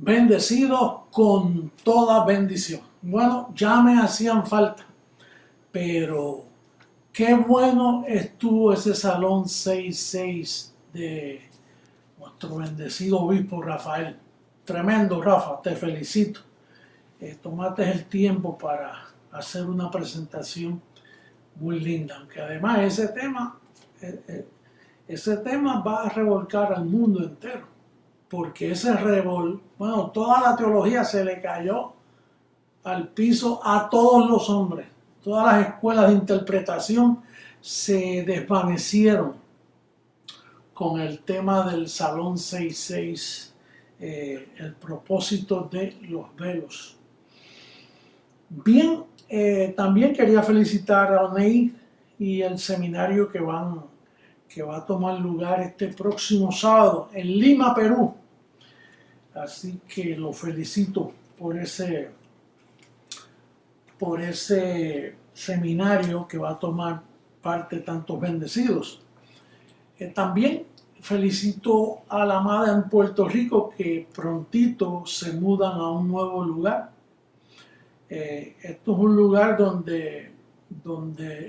bendecidos con toda bendición. Bueno, ya me hacían falta, pero qué bueno estuvo ese Salón 6.6 de nuestro bendecido obispo Rafael. Tremendo, Rafa, te felicito. Tomaste el tiempo para hacer una presentación muy linda, aunque además ese tema va a revolcar al mundo entero, porque bueno, toda la teología se le cayó al piso a todos los hombres. Todas las escuelas de interpretación se desvanecieron con el tema del Salón 6.6, el propósito de los velos. Bien, también quería felicitar a Oneid y el seminario que va a tomar lugar este próximo sábado en Lima, Perú. Así que lo felicito por ese seminario que va a tomar parte tantos bendecidos. También felicito a la amada en Puerto Rico que prontito se mudan a un nuevo lugar. Esto es un lugar donde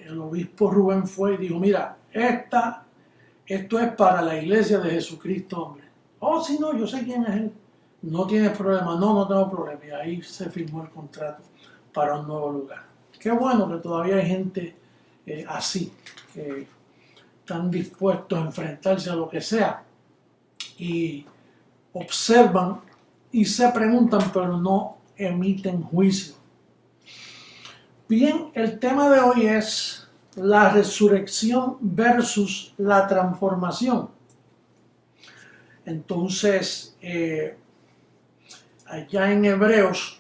el obispo Rubén fue y dijo, mira, esto es para la iglesia de Jesucristo, hombre. Oh, sí, no, yo sé quién es él. No tienes problema. No tengo problema. Y ahí se firmó el contrato para un nuevo lugar. Qué bueno que todavía hay gente así, que están dispuestos a enfrentarse a lo que sea y observan y se preguntan, pero no emiten juicio. Bien, el tema de hoy es la resurrección versus la transformación. Entonces, allá en Hebreos,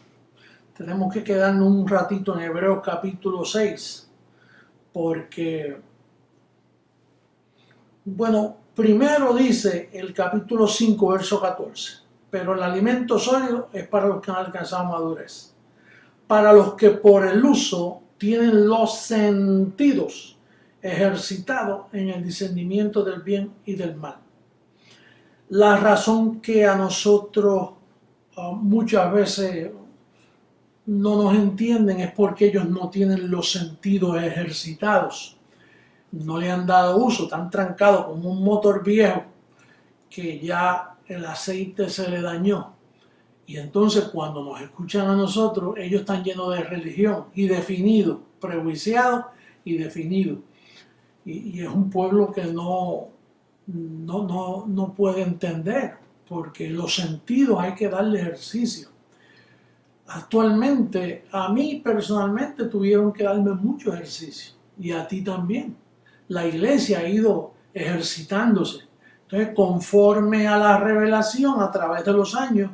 tenemos que quedarnos un ratito en Hebreos capítulo 6, porque, bueno, primero dice el capítulo 5, verso 14, pero el alimento sólido es para los que han alcanzado madurez, para los que por el uso tienen los sentidos ejercitados en el discernimiento del bien y del mal. La razón que a nosotros muchas veces no nos entienden es porque ellos no tienen los sentidos ejercitados, no le han dado uso, están trancados como un motor viejo que ya el aceite se le dañó. Y entonces cuando nos escuchan a nosotros, ellos están llenos de religión y definidos, prejuiciados y definidos. Y es un pueblo que no puede entender, porque los sentidos hay que darle ejercicio. Actualmente, a mí personalmente tuvieron que darme mucho ejercicio, y a ti también. La iglesia ha ido ejercitándose. Entonces, conforme a la revelación a través de los años,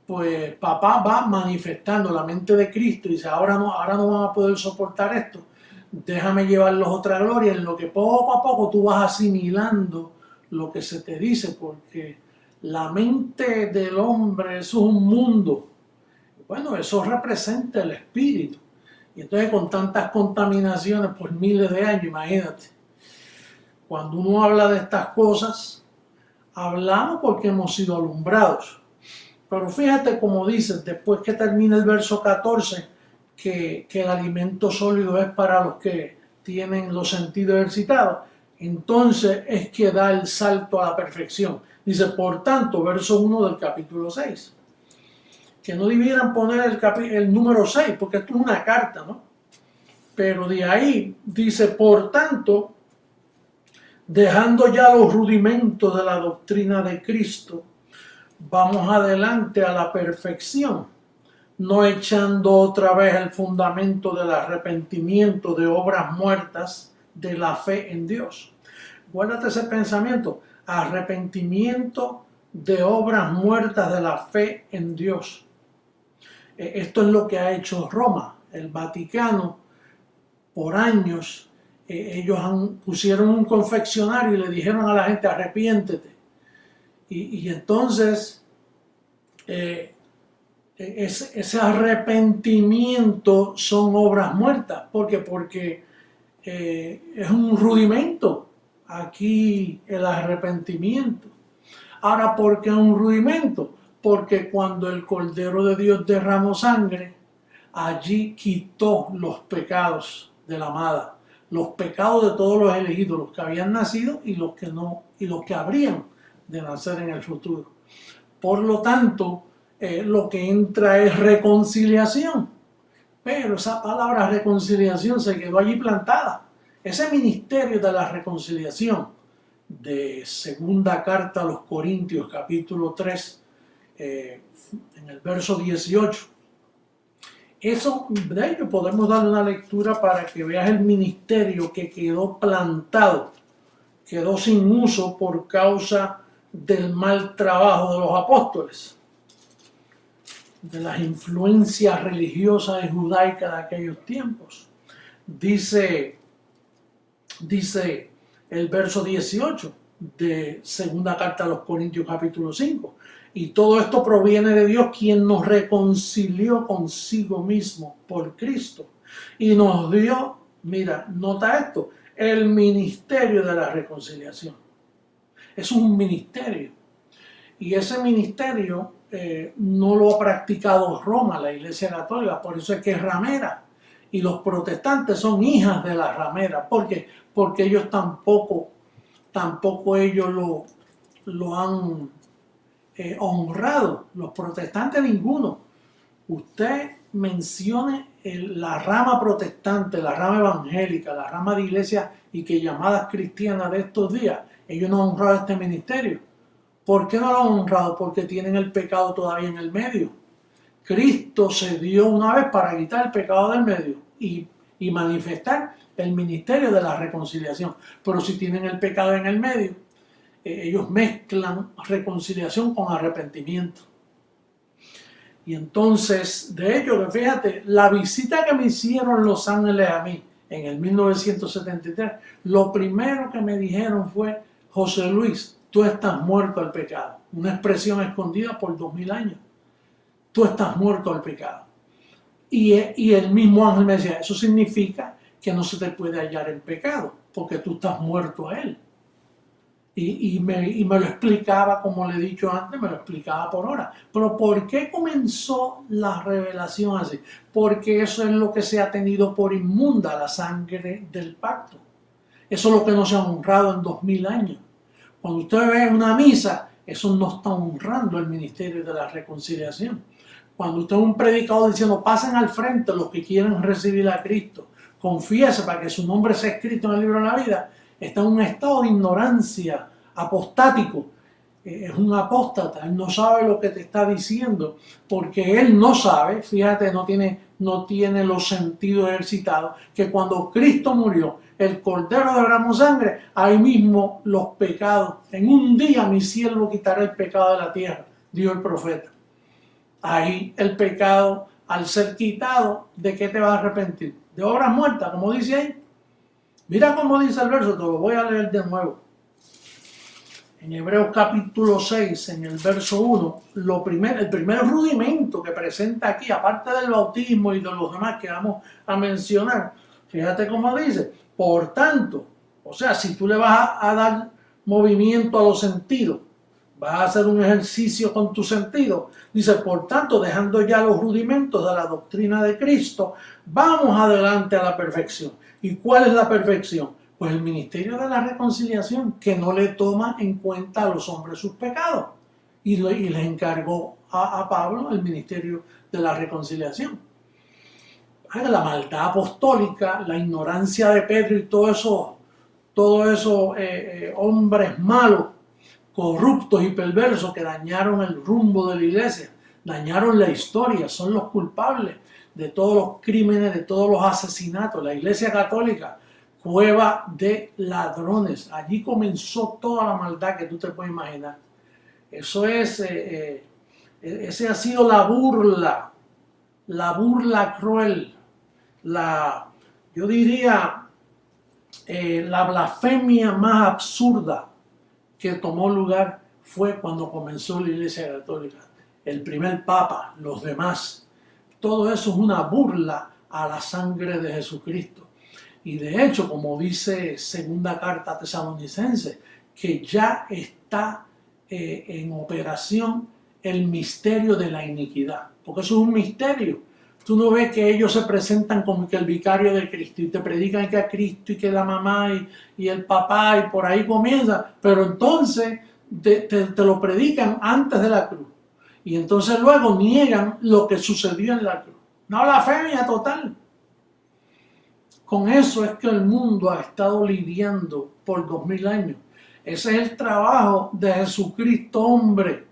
pues papá va manifestando la mente de Cristo y dice, ahora no van a poder soportar esto, déjame llevarlos a otra gloria, en lo que poco a poco tú vas asimilando lo que se te dice, porque la mente del hombre es un mundo. Bueno, eso representa el espíritu. Y entonces con tantas contaminaciones por miles de años, imagínate, cuando uno habla de estas cosas, hablamos porque hemos sido alumbrados. Pero fíjate como dice, después que termina el verso 14, que el alimento sólido es para los que tienen los sentidos ejercitados, entonces es que da el salto a la perfección. Dice, por tanto, verso 1 del capítulo 6. Que no debieran poner el número 6, porque esto es una carta, ¿no? Pero de ahí dice, por tanto, dejando ya los rudimentos de la doctrina de Cristo, vamos adelante a la perfección, no echando otra vez el fundamento del arrepentimiento de obras muertas de la fe en Dios. Guárdate ese pensamiento, arrepentimiento de obras muertas de la fe en Dios. Esto es lo que ha hecho Roma, el Vaticano, por años. Ellos pusieron un confeccionario y le dijeron a la gente, arrepiéntete. Y entonces ese arrepentimiento son obras muertas. ¿Por qué? Porque es un rudimento aquí el arrepentimiento. Ahora, ¿por qué un rudimento? porque cuando el Cordero de Dios derramó sangre, allí quitó los pecados de la amada, los pecados de todos los elegidos, los que habían nacido y los que no, y los que habrían de nacer en el futuro. Por lo tanto, lo que entra es reconciliación. Pero esa palabra reconciliación se quedó allí plantada. Ese ministerio de la reconciliación de segunda carta a los Corintios, capítulo 3, en el verso 18. Eso, de ello podemos darle una lectura para que veas el ministerio que quedó plantado, quedó sin uso por causa del mal trabajo de los apóstoles, de las influencias religiosas y judaicas de aquellos tiempos. Dice el verso 18 de segunda carta a los Corintios capítulo 5. Y todo esto proviene de Dios, quien nos reconcilió consigo mismo por Cristo y nos dio, mira, nota esto, el ministerio de la reconciliación. Es un ministerio. Y ese ministerio no lo ha practicado Roma, la Iglesia Católica, por eso es que es ramera. Y los protestantes son hijas de la ramera. ¿Por qué? Porque ellos tampoco ellos lo han honrado. Los protestantes ninguno. Usted mencione la rama protestante, la rama evangélica, la rama de iglesia y que llamadas cristianas de estos días, ellos no han honrado este ministerio. ¿Por qué no lo han honrado? Porque tienen el pecado todavía en el medio. Cristo se dio una vez para quitar el pecado del medio y manifestar el ministerio de la reconciliación. Pero si tienen el pecado en el medio, ellos mezclan reconciliación con arrepentimiento. Y entonces, de hecho, fíjate, la visita que me hicieron Los Ángeles a mí en el 1973, lo primero que me dijeron fue: José Luis, tú estás muerto al pecado. Una expresión escondida por 2000 años. Tú estás muerto al pecado. Y el mismo ángel me decía, eso significa que no se te puede hallar en pecado, porque tú estás muerto a él. Y me lo explicaba, como le he dicho antes, me lo explicaba por hora. Pero ¿por qué comenzó la revelación así? Porque eso es lo que se ha tenido por inmunda, la sangre del pacto. Eso es lo que no se ha honrado en 2000 años. Cuando usted ve una misa, eso no está honrando el ministerio de la reconciliación. Cuando usted es un predicador diciendo, pasen al frente los que quieren recibir a Cristo, confiese para que su nombre sea escrito en el libro de la vida, está en un estado de ignorancia apostático. Es un apóstata, él no sabe lo que te está diciendo, porque él no sabe, fíjate, no tiene los sentidos ejercitados, que cuando Cristo murió, el Cordero derramó sangre, ahí mismo los pecados, en un día mi siervo quitará el pecado de la tierra, dijo el profeta. Ahí el pecado, al ser quitado, ¿de qué te vas a arrepentir? De obras muertas, como dice ahí. Mira cómo dice el verso, te lo voy a leer de nuevo. En Hebreos capítulo 6, en el verso 1, el primer rudimento que presenta aquí, aparte del bautismo y de los demás que vamos a mencionar, fíjate cómo dice, por tanto, o sea, si tú le vas a dar movimiento a los sentidos, vas a hacer un ejercicio con tus sentidos, dice, por tanto, dejando ya los rudimentos de la doctrina de Cristo, vamos adelante a la perfección. ¿Y cuál es la perfección? Pues el ministerio de la reconciliación, que no le toma en cuenta a los hombres sus pecados. Y les encargó a Pablo el ministerio de la reconciliación. La maldad apostólica, la ignorancia de Pedro y todos esos hombres malos, corruptos y perversos que dañaron el rumbo de la iglesia, dañaron la historia, son los culpables de todos los crímenes, de todos los asesinatos. La Iglesia Católica, cueva de ladrones. Allí comenzó toda la maldad que tú te puedes imaginar. Eso es, ese ha sido la burla cruel, yo diría, la blasfemia más absurda que tomó lugar fue cuando comenzó la Iglesia Católica. El primer Papa, los demás. Todo eso es una burla a la sangre de Jesucristo. Y de hecho, como dice segunda carta Tesalonicense, que ya está en operación el misterio de la iniquidad, porque eso es un misterio. Tú no ves que ellos se presentan como que el vicario de Cristo y te predican que a Cristo y que la mamá y el papá y por ahí comienza, pero entonces te lo predican antes de la cruz y entonces luego niegan lo que sucedió en la cruz. Una blasfemia total. Con eso es que el mundo ha estado lidiando por 2000 años. Ese es el trabajo de Jesucristo hombre.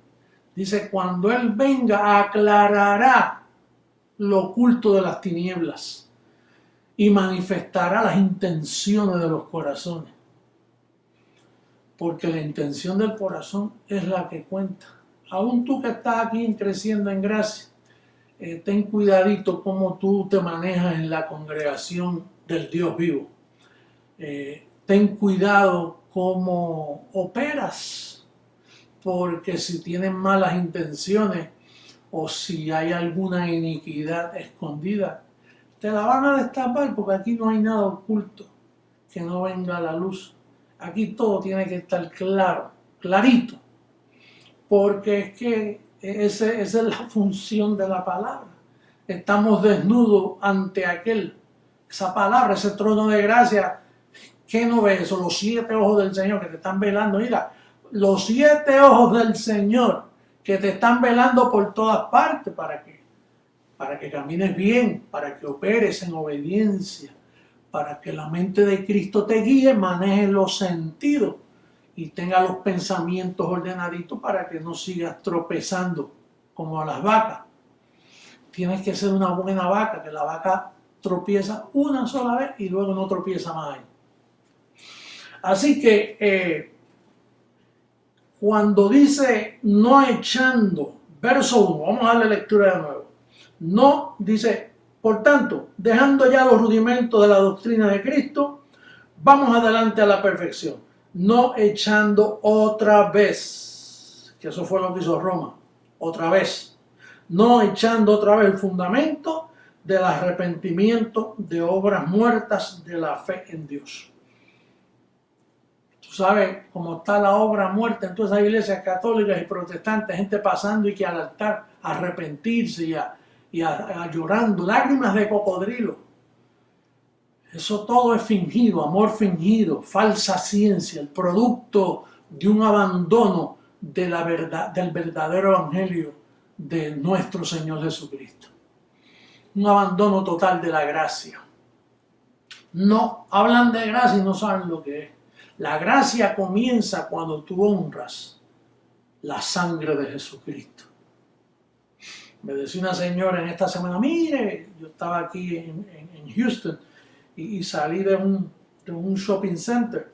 Dice, cuando Él venga aclarará lo oculto de las tinieblas y manifestará las intenciones de los corazones. Porque la intención del corazón es la que cuenta. Aún tú que estás aquí creciendo en gracia, ten cuidadito cómo tú te manejas en la congregación del Dios vivo. Ten cuidado cómo operas, porque si tienes malas intenciones o si hay alguna iniquidad escondida, te la van a destapar, porque aquí no hay nada oculto que no venga a la luz. Aquí todo tiene que estar claro, clarito, porque es que esa es la función de la palabra. Estamos desnudos ante aquel, esa palabra, ese trono de gracia. ¿Qué no ves eso? Los 7 ojos del Señor que te están velando. Mira, los 7 ojos del Señor que te están velando por todas partes. ¿Para qué? Para que camines bien, para que operes en obediencia, para que la mente de Cristo te guíe, maneje los sentidos y tenga los pensamientos ordenaditos para que no sigas tropezando como las vacas. Tienes que ser una buena vaca, que la vaca tropieza una sola vez y luego no tropieza más ahí. Así que cuando dice no echando, verso 1, vamos a darle lectura de nuevo. No, dice, por tanto, dejando ya los rudimentos de la doctrina de Cristo, vamos adelante a la perfección. No echando otra vez, que eso fue lo que hizo Roma, otra vez. No echando otra vez el fundamento del arrepentimiento de obras muertas de la fe en Dios. Tú sabes cómo está la obra muerta en todas esas iglesias católicas y protestantes, gente pasando y que al altar arrepentirse y a llorando, lágrimas de cocodrilo. Eso todo es fingido, amor fingido, falsa ciencia, el producto de un abandono de la verdad, del verdadero evangelio de nuestro Señor Jesucristo. Un abandono total de la gracia. No hablan de gracia y no saben lo que es. La gracia comienza cuando tú honras la sangre de Jesucristo. Me decía una señora en esta semana, mire, yo estaba aquí en Houston y salí de un shopping center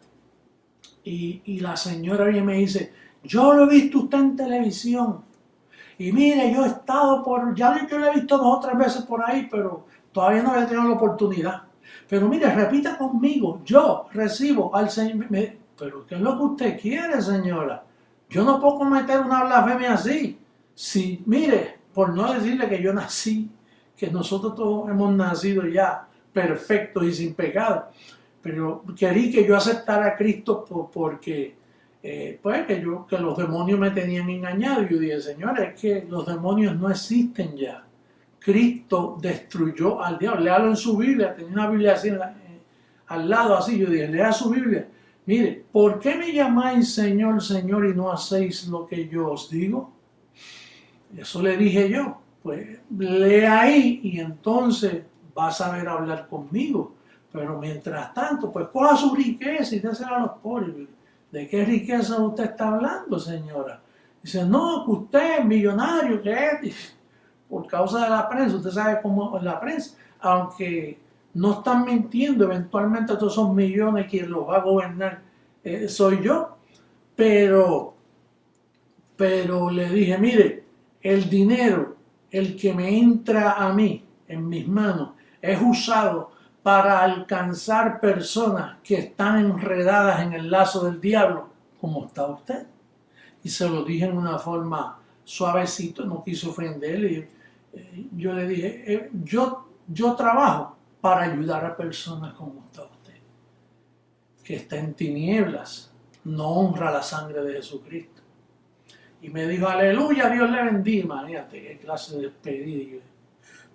y la señora viene y me dice, yo lo he visto usted en televisión y mire, yo he estado ya yo lo he visto 2 o 3 veces por ahí, pero todavía no había tenido la oportunidad. Pero mire, repita conmigo, yo recibo al Señor. Pero ¿qué es lo que usted quiere, señora? Yo no puedo cometer una blasfemia así. Si, mire, por no decirle que yo nací, que nosotros todos hemos nacido ya perfectos y sin pecado, pero querí que yo aceptara a Cristo porque pues que los demonios me tenían engañado. Y yo dije, señores, es que los demonios no existen ya. Cristo destruyó al diablo. Léalo en su Biblia, tenía una Biblia así al lado, así. Yo dije, lea su Biblia. Mire, ¿por qué me llamáis Señor, Señor y no hacéis lo que yo os digo? Eso le dije yo. Pues lee ahí y entonces vas a ver hablar conmigo. Pero mientras tanto, pues coja su riqueza y désela a los pobres. ¿De qué riqueza usted está hablando, señora? Dice, no, que usted es millonario, que es por causa de la prensa. Usted sabe cómo es la prensa. Aunque no están mintiendo, eventualmente todos esos millones quien los va a gobernar soy yo. Pero le dije, mire, el dinero, el que me entra a mí, en mis manos, es usado para alcanzar personas que están enredadas en el lazo del diablo, como está usted. Y se lo dije en una forma suavecito, no quiso ofenderle. Yo le dije, yo trabajo para ayudar a personas como está usted, que está en tinieblas, no honra la sangre de Jesucristo. Y me dijo, aleluya, Dios le bendiga. Imagínate qué clase de despedida.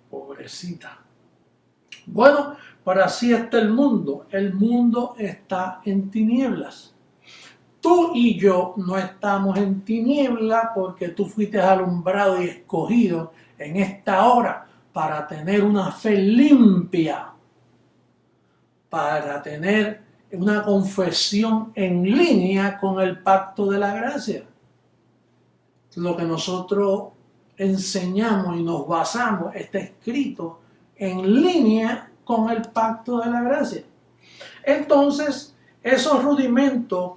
Pobrecita. Bueno, pero así está el mundo. El mundo está en tinieblas. Tú y yo no estamos en tinieblas porque tú fuiste alumbrado y escogido en esta hora para tener una fe limpia, para tener una confesión en línea con el pacto de la gracia. Lo que nosotros enseñamos y nos basamos está escrito en línea con el pacto de la gracia. Entonces, esos rudimentos,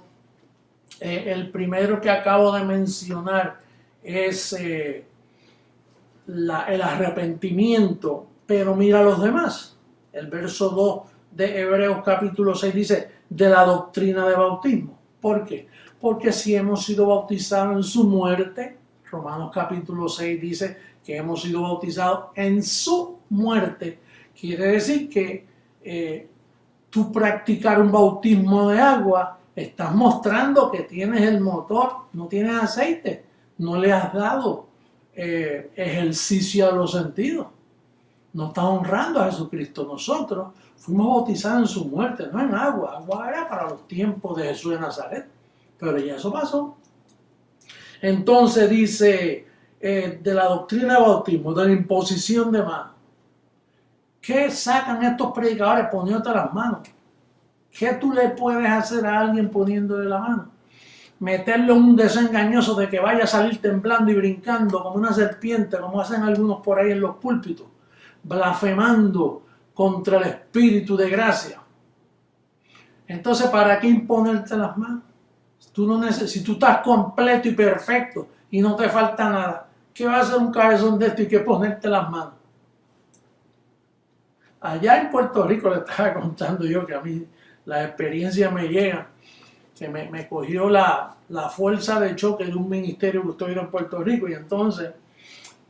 el primero que acabo de mencionar es el arrepentimiento, pero mira los demás. El verso 2 de Hebreos capítulo 6 dice, de la doctrina de bautismo. ¿Por qué? Porque si hemos sido bautizados en su muerte, Romanos capítulo 6 dice que hemos sido bautizados en su muerte. Quiere decir que tú practicar un bautismo de agua, estás mostrando que tienes el motor, no tienes aceite, no le has dado ejercicio a los sentidos. No estás honrando a Jesucristo. Nosotros fuimos bautizados en su muerte, no en agua. Agua era para los tiempos de Jesús de Nazaret, pero ya eso pasó. Entonces dice, de la doctrina de bautismo, de la imposición de manos. ¿Qué sacan estos predicadores poniéndote las manos? ¿Qué tú le puedes hacer a alguien poniéndole la mano? Meterle un desengañoso de que vaya a salir temblando y brincando como una serpiente, como hacen algunos por ahí en los púlpitos, blasfemando contra el Espíritu de gracia. Entonces, ¿para qué imponerte las manos? Si tú estás completo y perfecto y no te falta nada, ¿qué va a hacer un cabezón de esto y que ponerte las manos? Allá en Puerto Rico le estaba contando yo que a mí la experiencia me llega, que me cogió la fuerza de choque de un ministerio que estoy en Puerto Rico, y entonces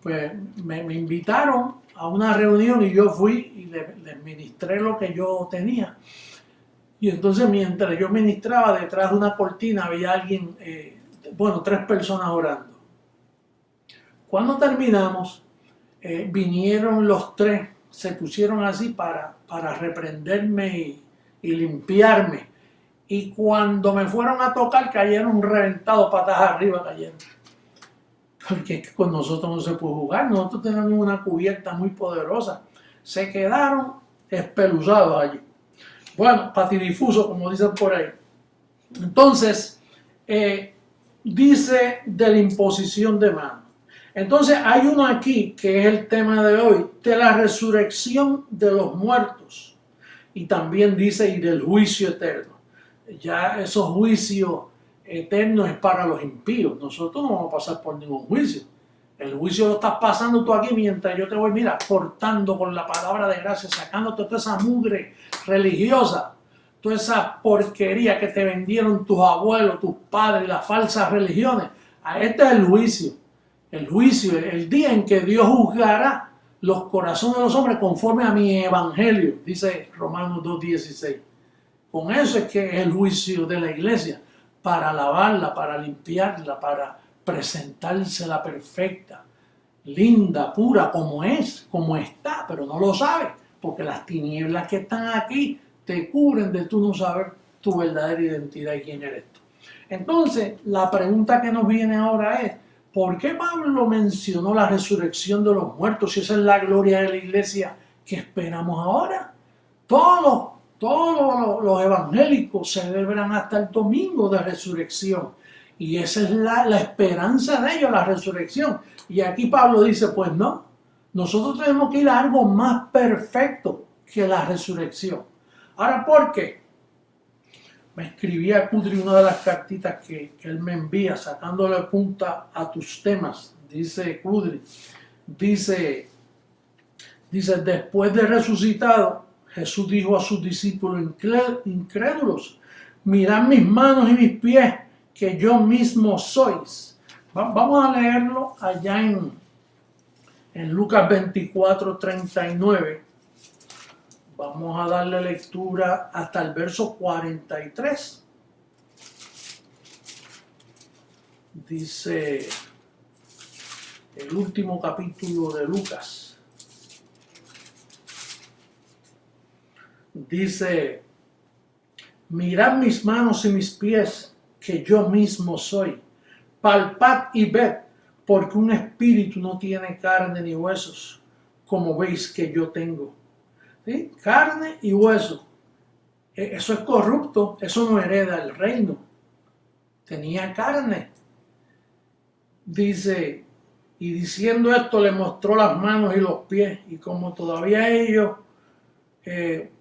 pues me invitaron a una reunión y yo fui y les ministré lo que yo tenía. Y entonces mientras yo ministraba, detrás de una cortina había alguien, 3 personas orando. Cuando terminamos, vinieron los 3, se pusieron así para reprenderme y limpiarme. Y cuando me fueron a tocar, cayeron reventados, patas arriba cayeron. Porque con nosotros no se puede jugar, nosotros tenemos una cubierta muy poderosa. Se quedaron espeluzados allí. Bueno, patidifuso, como dicen por ahí. Entonces, dice de la imposición de manos. Entonces, hay uno aquí, que es el tema de hoy, de la resurrección de los muertos. Y también dice, y del juicio eterno. Ya esos juicios eternos es para los impíos. Nosotros no vamos a pasar por ningún juicio. El juicio lo estás pasando tú aquí mientras yo te voy, mira, cortando con la palabra de gracia, sacándote toda esa mugre religiosa, toda esa porquería que te vendieron tus abuelos, tus padres, las falsas religiones. Este es el juicio. El juicio, el día en que Dios juzgará los corazones de los hombres conforme a mi evangelio, dice Romanos 2:16. Con eso es que es el juicio de la iglesia, para lavarla, para limpiarla, para presentársela perfecta, linda, pura, como es, como está, pero no lo sabes, porque las tinieblas que están aquí te cubren de tú no saber tu verdadera identidad y quién eres tú. Entonces, la pregunta que nos viene ahora es, ¿por qué Pablo mencionó la resurrección de los muertos si esa es la gloria de la iglesia que esperamos ahora? Todos los evangélicos celebran hasta el domingo de resurrección. Y esa es la esperanza de ellos, la resurrección. Y aquí Pablo dice, pues no, nosotros tenemos que ir a algo más perfecto que la resurrección. Ahora, ¿por qué? Me escribía Kudri una de las cartitas que él me envía, sacándole punta a tus temas. Dice Kudri, dice, después de resucitado, Jesús dijo a sus discípulos incrédulos, mirad mis manos y mis pies, que yo mismo sois. Vamos a leerlo allá en Lucas 24:39. Vamos a darle lectura hasta el verso 43. Dice el último capítulo de Lucas. Dice, mirad mis manos y mis pies, que yo mismo soy. Palpad y ved, porque un espíritu no tiene carne ni huesos, como veis que yo tengo. ¿Sí? Carne y hueso. Eso es corrupto, eso no hereda el reino. Tenía carne. Dice, y diciendo esto le mostró las manos y los pies, y como todavía ellos de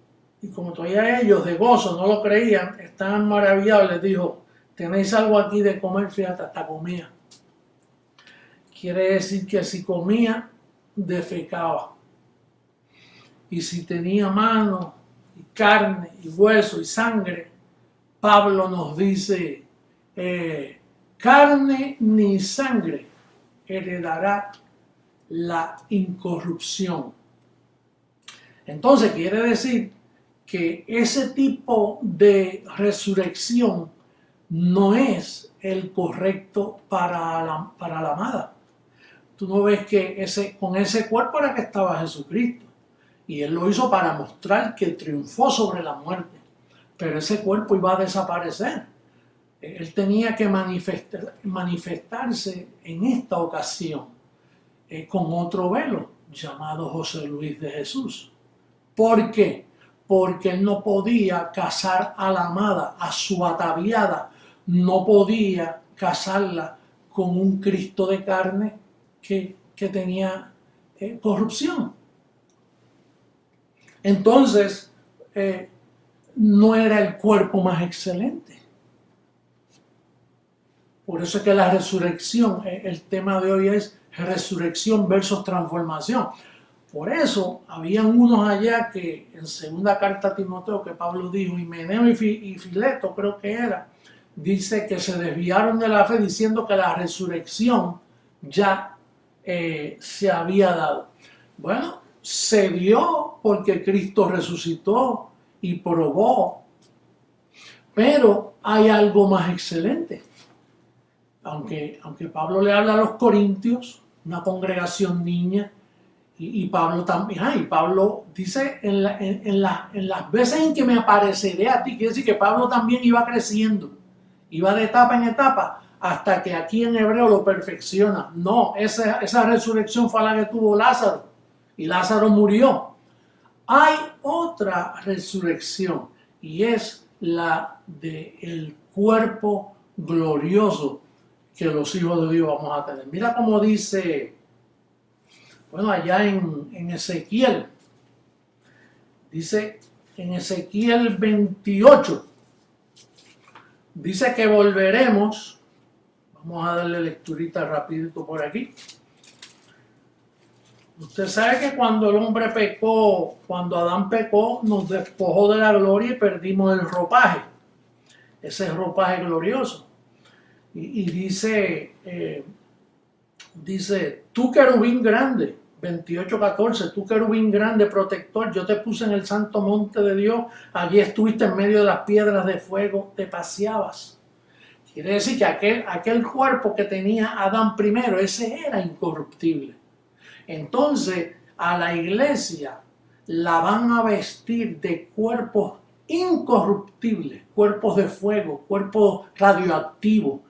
gozo no lo creían, estaban maravillados, les dijo, tenéis algo aquí de comer, fíjate, hasta comía. Quiere decir que si comía, defecaba. Y si tenía mano, y carne, y hueso, y sangre, Pablo nos dice, carne ni sangre heredará la incorrupción. Entonces quiere decir que ese tipo de resurrección no es el correcto para la amada. Tú no ves que con ese cuerpo era que estaba Jesucristo. Y Él lo hizo para mostrar que triunfó sobre la muerte. Pero ese cuerpo iba a desaparecer. Él tenía que manifestarse en esta ocasión con otro velo llamado José Luis de Jesús. ¿Por qué? Porque Él no podía casar a la amada, a su ataviada. No podía casarla con un Cristo de carne que tenía corrupción. Entonces, no era el cuerpo más excelente. Por eso es que la resurrección, el tema de hoy es resurrección versus transformación. Por eso, habían unos allá que en segunda carta a Timoteo, que Pablo dijo, Himeneo y Fileto creo que era, dice que se desviaron de la fe diciendo que la resurrección ya se había dado. Bueno, se dio porque Cristo resucitó y probó, pero hay algo más excelente. Aunque Pablo le habla a los corintios, una congregación niña, y Pablo también, y Pablo dice en las veces en que me apareceré a ti, quiere decir que Pablo también iba creciendo, iba de etapa en etapa, hasta que aquí en hebreo lo perfecciona. No, esa resurrección fue la que tuvo Lázaro, y Lázaro murió. Hay otra resurrección, y es la del cuerpo glorioso que los hijos de Dios vamos a tener. Mira cómo dice, bueno, allá en Ezequiel, dice en Ezequiel 28, dice que volveremos, vamos a darle lecturita rapidito por aquí. Usted sabe que cuando el hombre pecó, cuando Adán pecó, nos despojó de la gloria y perdimos el ropaje, ese ropaje glorioso. Y dice, tú querubín grande, 28:14, tú querubín grande, protector, yo te puse en el santo monte de Dios, allí estuviste en medio de las piedras de fuego, te paseabas. Quiere decir que aquel cuerpo que tenía Adán primero, ese era incorruptible. Entonces, a la iglesia la van a vestir de cuerpos incorruptibles, cuerpos de fuego, cuerpos radioactivos,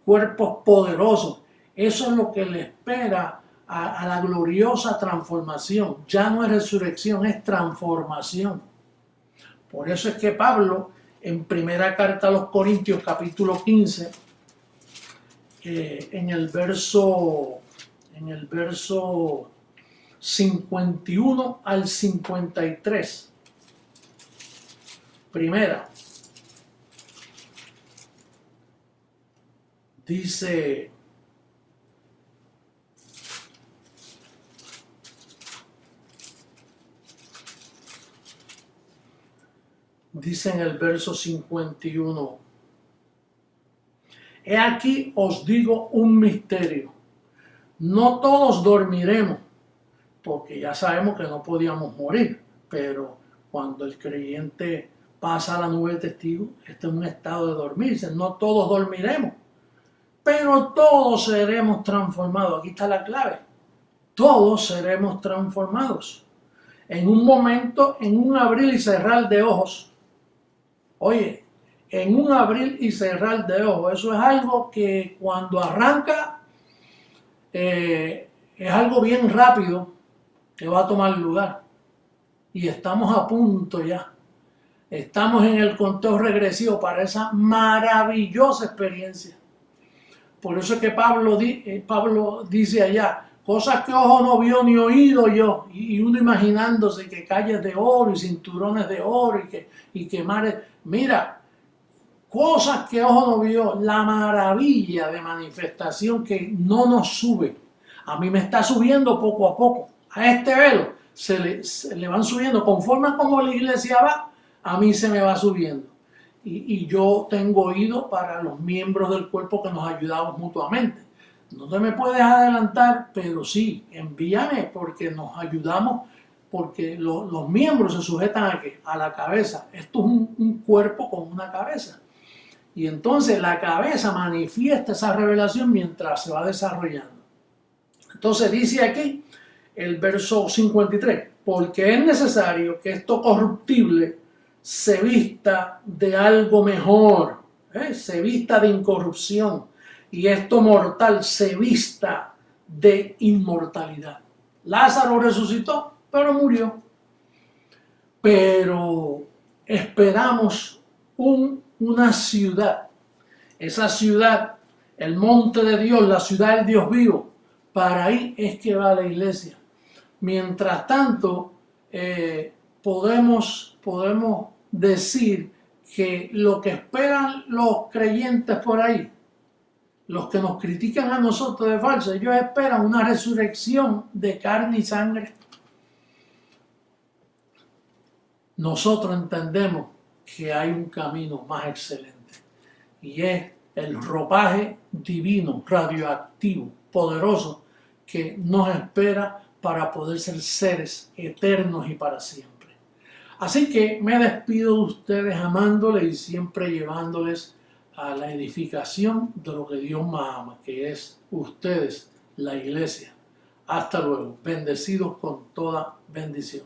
cuerpos poderosos. Eso es lo que le espera a la gloriosa transformación. Ya no es resurrección, es transformación. Por eso es que Pablo, en primera carta a los Corintios, capítulo 15, en el verso 51 al 53, primera, dice, en el verso 51, he aquí os digo un misterio, no todos dormiremos, porque ya sabemos que no podíamos morir, pero cuando el creyente pasa a la nube de testigos, está en un estado de dormirse, no todos dormiremos, pero todos seremos transformados. Aquí está la clave. Todos seremos transformados. En un momento, en un abrir y cerrar de ojos. Oye, en un abrir y cerrar de ojos. Eso es algo que cuando arranca es algo bien rápido que va a tomar lugar. Y estamos a punto ya. Estamos en el conteo regresivo para esa maravillosa experiencia. Por eso es que Pablo dice allá, cosas que ojo no vio ni oído yo, y uno imaginándose que calles de oro y cinturones de oro y que mares, mira, cosas que ojo no vio, la maravilla de manifestación que no nos sube. A mí me está subiendo poco a poco. A este velo se le van subiendo, conforme a como la iglesia va, a mí se me va subiendo. Y yo tengo oído para los miembros del cuerpo que nos ayudamos mutuamente. No te me puedes adelantar, pero sí, envíame porque nos ayudamos, porque los miembros se sujetan a ¿qué? A la cabeza. Esto es un cuerpo con una cabeza. Y entonces la cabeza manifiesta esa revelación mientras se va desarrollando. Entonces dice aquí el verso 53, porque es necesario que esto corruptible se vista de algo mejor, se vista de incorrupción, y esto mortal se vista de inmortalidad. Lázaro resucitó, pero murió. Pero esperamos una ciudad, esa ciudad, el monte de Dios, la ciudad del Dios vivo, para ahí es que va la iglesia. Mientras tanto, podemos decir que lo que esperan los creyentes por ahí, los que nos critican a nosotros de falso, ellos esperan una resurrección de carne y sangre. Nosotros entendemos que hay un camino más excelente y es el ropaje divino, radioactivo, poderoso, que nos espera para poder ser seres eternos y para siempre. Así que me despido de ustedes amándoles y siempre llevándoles a la edificación de lo que Dios más ama, que es ustedes, la iglesia. Hasta luego, bendecidos con toda bendición.